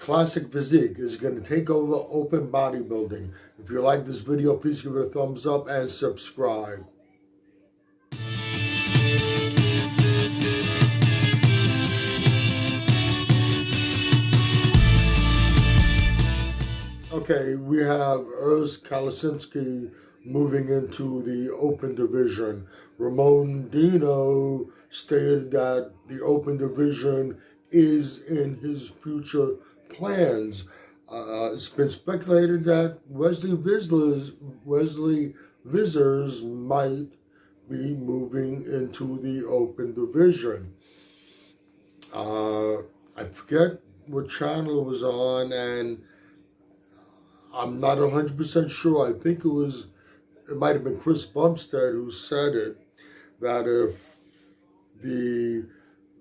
classic physique is going to take over open bodybuilding. If you like this video, please give it a thumbs up and subscribe. Okay, we have Kalecinski moving into the open division. Ramone Dino stated that the open division is in his future plans. It's been speculated that Wesley Vizzers might be moving into the open division. I forget what channel it was on, and I'm not 100% sure. I think it might have been Chris Bumstead who said it, that if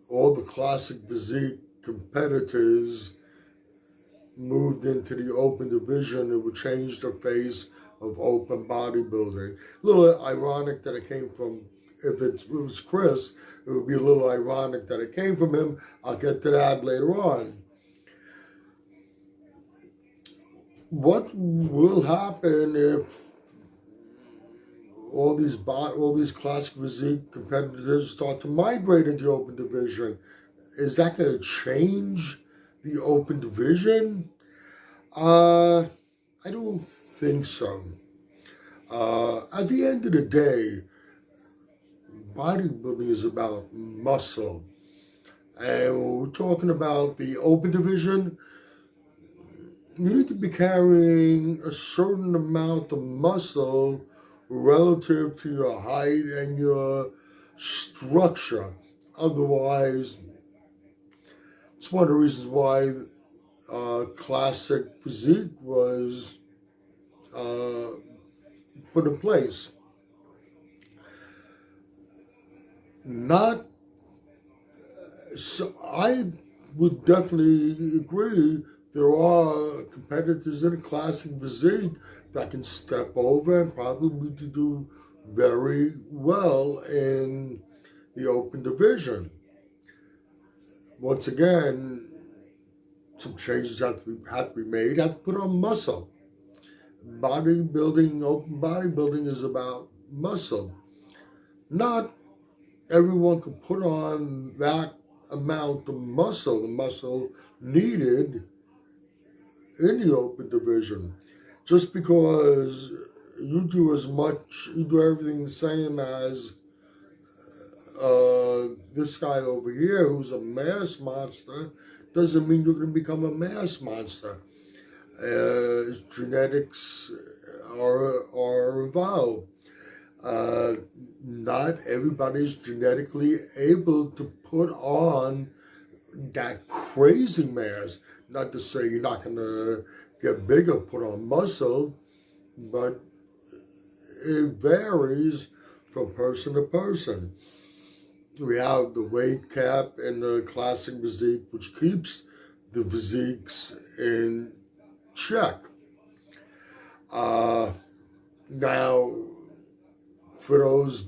all the classic physique competitors moved into the open division, it would change the face of open bodybuilding. A little ironic that it came from, if it was Chris, it would be a little ironic that it came from him. I'll get to that later on. What will happen if all these classic physique competitors start to migrate into the open division? Is that going to change the open division? I don't think so. At the end of the day, bodybuilding is about muscle. And when we're talking about the open division, you need to be carrying a certain amount of muscle relative to your height and your structure. Otherwise, it's one of the reasons why classic physique was put in place. So I would definitely agree there are competitors in a classic physique that can step over and probably do very well in the open division. Once again, some changes have to be made. Have to put on muscle. Bodybuilding, open bodybuilding is about muscle. Not everyone can put on that amount of muscle, the muscle needed in the open division. Just because you do everything the same as this guy over here who's a mass monster, doesn't mean you're going to become a mass monster. His genetics are involved. Not everybody's genetically able to put on that crazy mass. Not to say you're not going to get bigger, put on muscle, but it varies from person to person. We have the weight cap in the classic physique, which keeps the physiques in check. Now, for those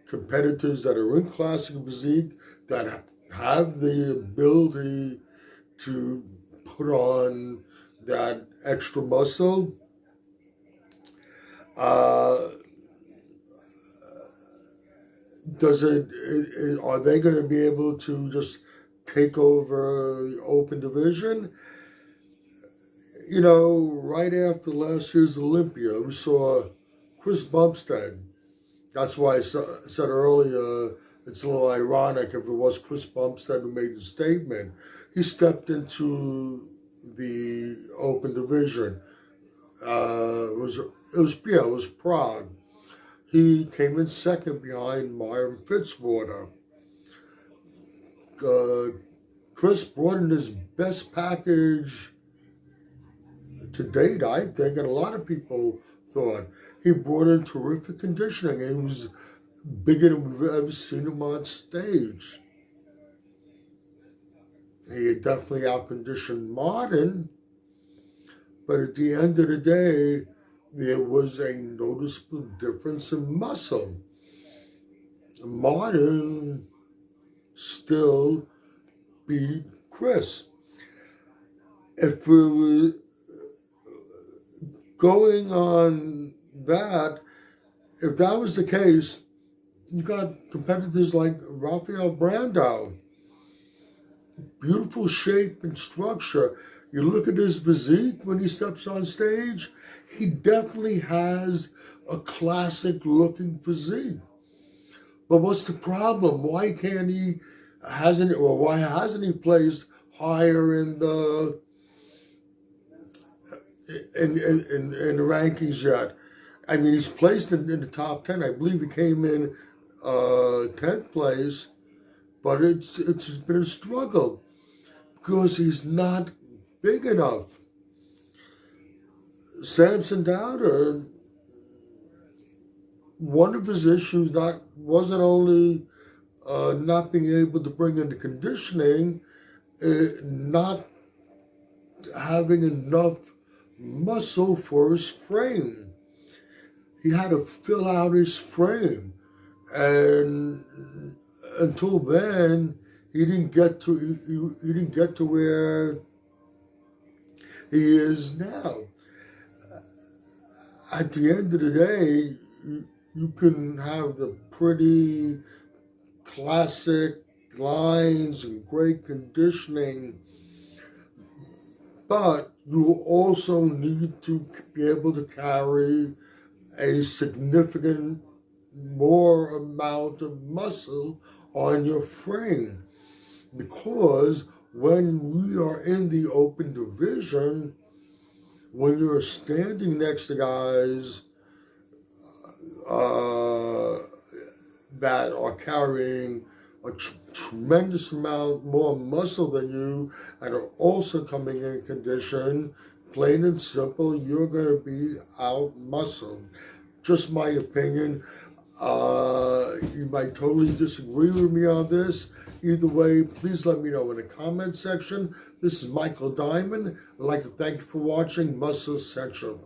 competitors that are in classic physique that have the ability to put on that extra muscle, are they going to be able to just take over the open division? You know, right after last year's Olympia, we saw Chris Bumstead. That's why I said earlier, it's a little ironic if it was Chris Bumstead who made the statement. He stepped into the open division. It was Prague. He came in second behind Myron Fitzwater. Chris brought in his best package to date, I think, and a lot of people thought. He brought in terrific conditioning, and he was bigger than we've ever seen him on stage. He had definitely outconditioned Martin, but at the end of the day, there was a noticeable difference in muscle. Martin still beat Chris. If we were going on that, if that was the case, you got competitors like Rafael Brandao. Beautiful shape and structure. You look at his physique when he steps on stage, he definitely has a classic looking physique. But what's the problem? Why hasn't he placed higher in the rankings yet? I mean, he's placed in the top 10. I believe he came in 10th place, but it's been a struggle because he's not big enough. Samson Dowder, one of his issues wasn't only not being able to bring in the conditioning, not having enough muscle for his frame. He had to fill out his frame, and until then, he didn't get to where he is now. At the end of the day, you can have the pretty classic lines and great conditioning, but you also need to be able to carry a significant more amount of muscle on your frame, because when we are in the open division, when you're standing next to guys that are carrying a tremendous amount more muscle than you and are also coming in condition, plain and simple, you're going to be out-muscled. Just my opinion. You might totally disagree with me on this. Either way, please let me know in the comment section. This is Michael Diamond. I'd like to thank you for watching Muscle Central.